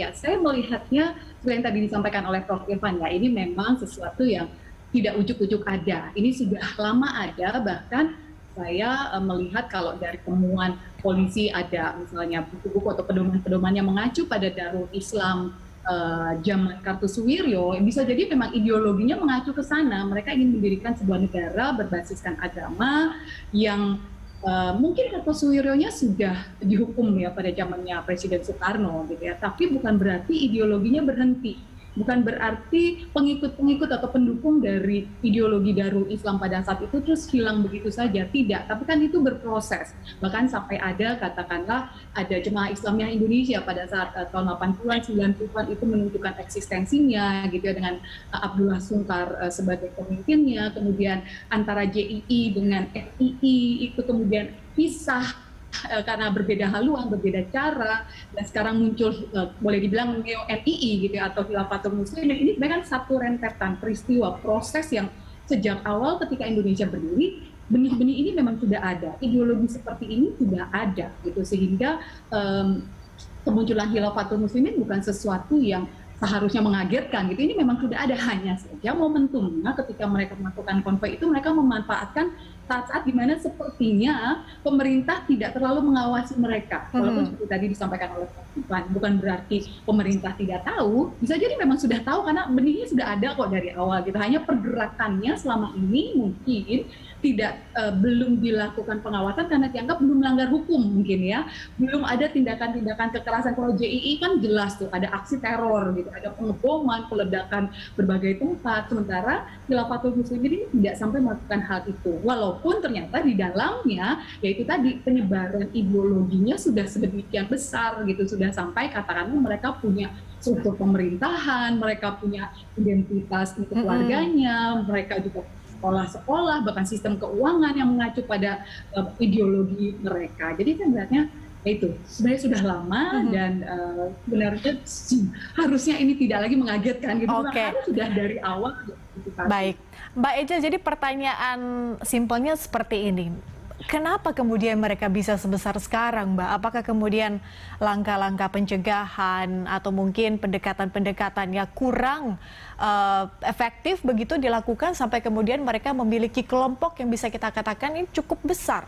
ya saya melihatnya seperti yang tadi disampaikan oleh Prof. Irfan ya, ini memang sesuatu yang tidak ujuk-ujuk ada. Ini sudah lama ada, bahkan saya melihat kalau dari temuan polisi ada misalnya buku-buku atau pedoman-pedoman yang mengacu pada Darul Islam zaman Kartosuwiryo, bisa jadi memang ideologinya mengacu ke sana. Mereka ingin mendirikan sebuah negara berbasiskan agama yang mungkin Kartosuwiryo-nya sudah dihukum ya pada zamannya Presiden Soekarno gitu ya, tapi bukan berarti ideologinya berhenti. Bukan berarti pengikut-pengikut atau pendukung dari ideologi Darul Islam pada saat itu terus hilang begitu saja, tidak. Tapi kan itu berproses. Bahkan sampai ada katakanlah ada Jemaah Islamiyah Indonesia pada saat tahun 80-an, 90-an itu menunjukkan eksistensinya gitu ya, dengan Abdullah Sungkar sebagai pemimpinnya, kemudian antara JII dengan FII itu kemudian pisah karena berbeda haluan, berbeda cara, dan sekarang muncul boleh dibilang neo-NII gitu ya, atau Khilafatul Muslimin. Ini sebenarnya kan satu rentetan peristiwa proses yang sejak awal ketika Indonesia berdiri, benih-benih ini memang sudah ada, ideologi seperti ini sudah ada gitu, sehingga kemunculan Khilafatul Muslimin bukan sesuatu yang seharusnya mengagetkan gitu. Ini memang sudah ada, hanya saja momentumnya ketika mereka melakukan konvoi itu mereka memanfaatkan saat-saat di mana sepertinya pemerintah tidak terlalu mengawasi mereka. Walaupun seperti tadi disampaikan oleh Pak Irfan, bukan berarti pemerintah tidak tahu, bisa jadi memang sudah tahu karena benihnya sudah ada kok dari awal gitu. Hanya pergerakannya selama ini mungkin tidak belum dilakukan pengawasan karena dianggap belum melanggar hukum mungkin ya, belum ada tindakan-tindakan kekerasan. Kalau JII kan jelas tuh ada aksi teror gitu, ada pengeboman, peledakan berbagai tempat, sementara Khilafatul Muslimin ini tidak sampai melakukan hal itu, walaupun ternyata di dalamnya yaitu tadi penyebaran ideologinya sudah sedemikian besar gitu, sudah sampai katakanlah mereka punya struktur pemerintahan, mereka punya identitas keluarganya, mereka juga sekolah-sekolah, bahkan sistem keuangan yang mengacu pada ideologi mereka. Jadi saya melihatnya itu sebenarnya sudah lama dan sebenarnya harusnya ini tidak lagi mengagetkan gitu. Harus sudah dari awal. Baik, Mbak Eja, jadi pertanyaan simpelnya seperti ini. Kenapa kemudian mereka bisa sebesar sekarang, Mbak? Apakah kemudian langkah-langkah pencegahan atau mungkin pendekatan-pendekatannya kurang efektif begitu dilakukan sampai kemudian mereka memiliki kelompok yang bisa kita katakan ini cukup besar?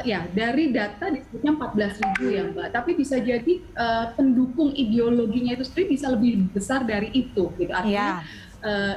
Ya, dari data disebutnya 14.000 ya Mbak, tapi bisa jadi pendukung ideologinya itu sendiri bisa lebih besar dari itu gitu. Artinya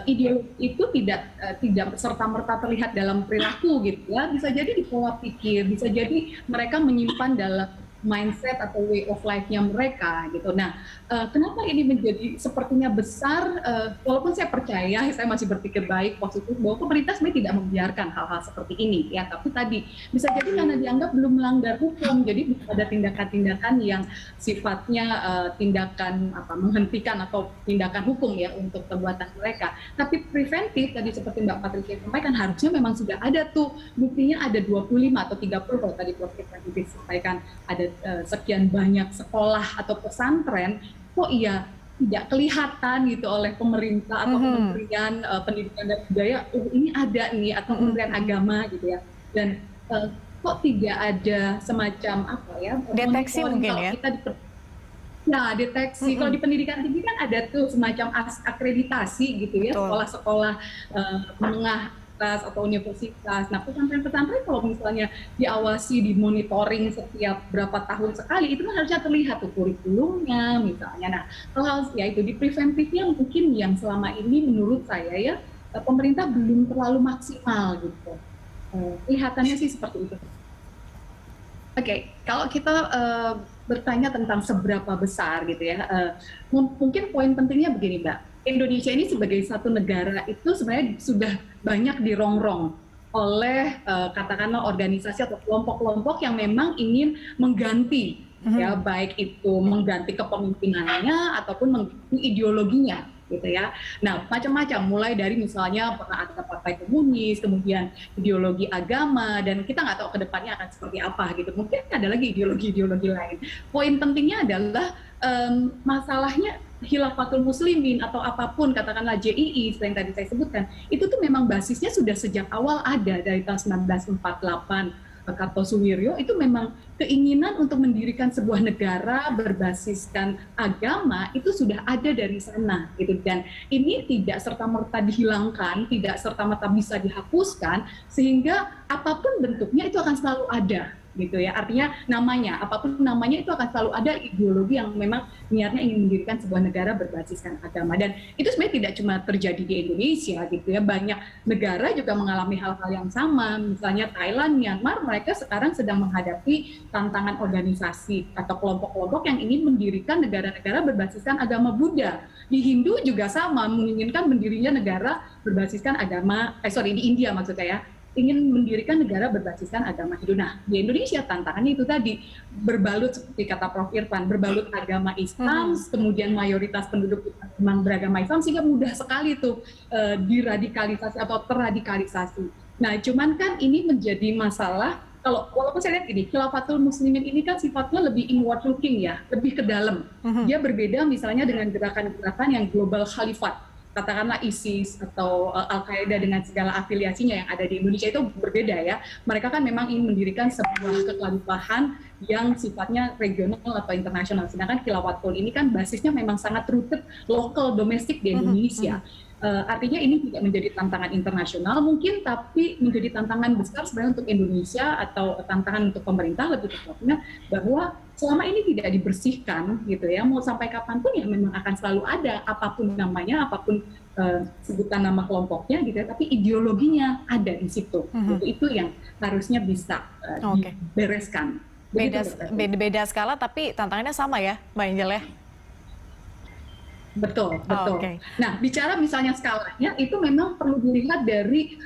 ideologi itu tidak serta-merta terlihat dalam perilaku gitu ya, bisa jadi di pola pikir, bisa jadi mereka menyimpan dalam mindset atau way of life-nya mereka gitu. Nah, kenapa ini menjadi sepertinya besar? Walaupun saya percaya, saya masih berpikir baik, positif bahwa pemerintah sebenarnya tidak membiarkan hal-hal seperti ini ya. Tapi tadi bisa jadi karena dianggap belum melanggar hukum, jadi ada tindakan-tindakan yang sifatnya tindakan menghentikan atau tindakan hukum ya untuk perbuatan mereka. Tapi preventif tadi seperti Mbak Patricia sampaikan, harusnya memang sudah ada tuh buktinya, ada 25 atau 30 kalau tadi Prof. Irfan sampaikan ada sekian banyak sekolah atau pesantren, kok iya tidak kelihatan gitu oleh pemerintah atau Kementerian Pendidikan dan Budaya, ini ada nih, atau Kementerian Agama gitu ya, dan kok tidak ada semacam apa ya, deteksi mungkin ya? Nah, deteksi. Kalau di pendidikan tinggi kan ada tuh semacam akreditasi gitu ya, sekolah-sekolah menengah atau universitas. Nah, pesantren-pesantren kalau misalnya diawasi, dimonitoring setiap berapa tahun sekali, itu kan harusnya terlihat tuh kurikulumnya misalnya. Nah, kalau ya itu di preventifnya mungkin yang selama ini menurut saya ya pemerintah belum terlalu maksimal gitu. Kelihatannya sih seperti itu. Oke, kalau kita bertanya tentang seberapa besar gitu ya, mungkin poin pentingnya begini Mbak, Indonesia ini sebagai satu negara itu sebenarnya sudah banyak dirongrong oleh katakanlah organisasi atau kelompok-kelompok yang memang ingin mengganti ya, baik itu mengganti kepemimpinannya ataupun mengganti ideologinya gitu ya. Nah, macam-macam, mulai dari misalnya pernah ada partai komunis, kemudian ideologi agama, dan kita nggak tahu ke depannya akan seperti apa gitu. Mungkin ada lagi ideologi-ideologi lain. Poin pentingnya adalah masalahnya Khilafatul Muslimin atau apapun, katakanlah JII seperti yang tadi saya sebutkan, itu tuh memang basisnya sudah sejak awal ada dari tahun 1948. Kartosuwiryo itu memang keinginan untuk mendirikan sebuah negara berbasiskan agama itu sudah ada dari sana gitu, dan ini tidak serta-merta dihilangkan, tidak serta-merta bisa dihapuskan, sehingga apapun bentuknya itu akan selalu ada gitu ya. Artinya namanya, apapun namanya itu akan selalu ada ideologi yang memang niatnya ingin mendirikan sebuah negara berbasiskan agama. Dan itu sebenarnya tidak cuma terjadi di Indonesia gitu ya, banyak negara juga mengalami hal-hal yang sama. Misalnya Thailand, Myanmar, mereka sekarang sedang menghadapi tantangan organisasi atau kelompok-kelompok yang ingin mendirikan negara-negara berbasiskan agama Buddha. Di Hindu juga sama, menginginkan mendirinya negara berbasiskan agama, di India maksudnya ya, ingin mendirikan negara berbasiskan agama Hindu. Nah, di Indonesia tantangannya itu tadi, berbalut seperti kata Prof. Irfan, berbalut agama Islam, kemudian mayoritas penduduk memang beragama Islam, sehingga mudah sekali tuh diradikalisasi atau terradikalisasi. Nah, cuman kan ini menjadi masalah, walaupun saya lihat ini, Khilafatul Muslimin ini kan sifatnya lebih inward looking ya, lebih ke dalam. Dia berbeda misalnya dengan gerakan-gerakan yang global khalifat, katakanlah ISIS atau Al-Qaeda dengan segala afiliasinya yang ada di Indonesia, itu berbeda ya. Mereka kan memang ingin mendirikan sebuah kekhalifahan yang sifatnya regional atau internasional. Sedangkan Khilafatul ini kan basisnya memang sangat rooted lokal, domestik di Indonesia. Artinya ini tidak menjadi tantangan internasional mungkin, tapi menjadi tantangan besar sebenarnya untuk Indonesia, atau tantangan untuk pemerintah lebih tepatnya, bahwa selama ini tidak dibersihkan gitu ya, mau sampai kapanpun ya memang akan selalu ada, apapun namanya, apapun sebutan nama kelompoknya gitu ya, tapi ideologinya ada di situ. Itu yang harusnya bisa dibereskan. Beda skala tapi tantangannya sama ya, Mbak Angel ya? Betul, betul. Nah, bicara misalnya skalanya, itu memang perlu dilihat dari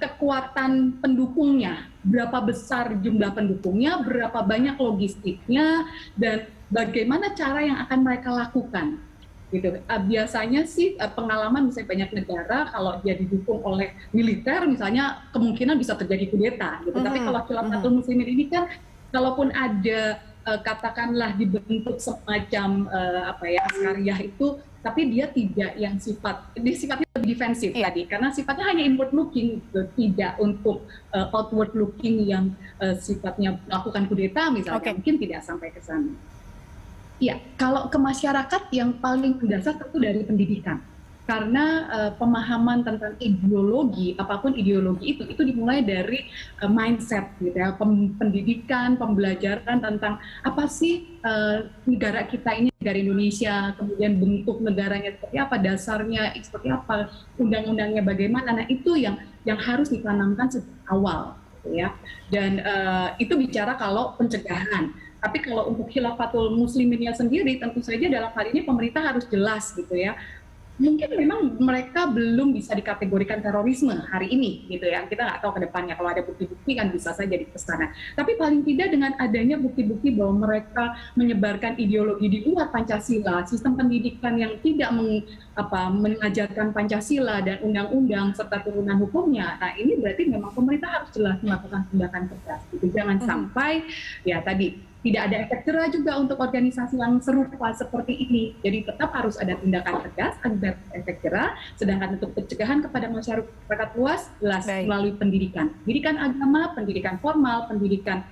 kekuatan pendukungnya, berapa besar jumlah pendukungnya, berapa banyak logistiknya, dan bagaimana cara yang akan mereka lakukan. Gitu. Biasanya sih pengalaman misalnya banyak negara kalau dia didukung oleh militer, misalnya kemungkinan bisa terjadi kudeta. Gitu. Tapi kalau Khilafatul Muslimin ini kan, kalaupun ada katakanlah dibentuk semacam askariyah itu, tapi dia tidak yang sifatnya lebih defensif tadi, karena sifatnya hanya inward looking, tidak untuk outward looking yang sifatnya melakukan kudeta misalnya, mungkin tidak sampai ke sana. Ya, kalau ke masyarakat yang paling mendasar tentu dari pendidikan. Karena pemahaman tentang ideologi, apapun ideologi itu dimulai dari mindset gitu ya, pendidikan, pembelajaran tentang apa sih negara kita ini, negara Indonesia, kemudian bentuk negaranya seperti apa, dasarnya seperti apa, undang-undangnya bagaimana. Nah, itu yang harus ditanamkan sejak awal gitu ya. Dan itu bicara kalau pencegahan. Tapi kalau untuk Khilafatul Musliminnya sendiri, tentu saja dalam hal ini pemerintah harus jelas gitu ya. Mungkin memang mereka belum bisa dikategorikan terorisme hari ini gitu ya. Kita nggak tahu ke depannya, kalau ada bukti-bukti kan bisa saja di sana. Tapi paling tidak dengan adanya bukti-bukti bahwa mereka menyebarkan ideologi di luar Pancasila, sistem pendidikan yang tidak mengajarkan Pancasila dan undang-undang serta turunan hukumnya. Nah, ini berarti memang pemerintah harus jelas melakukan tindakan tegas gitu. Jangan sampai ya tadi tidak ada efek jerah juga untuk organisasi yang serupa seperti ini. Jadi tetap harus ada tindakan tegas agar efek jerah, sedangkan untuk pencegahan kepada masyarakat luas jelas melalui pendidikan. Pendidikan agama, pendidikan formal, pendidikan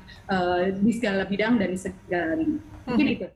di segala bidang dan di segala lini. Mungkin itu.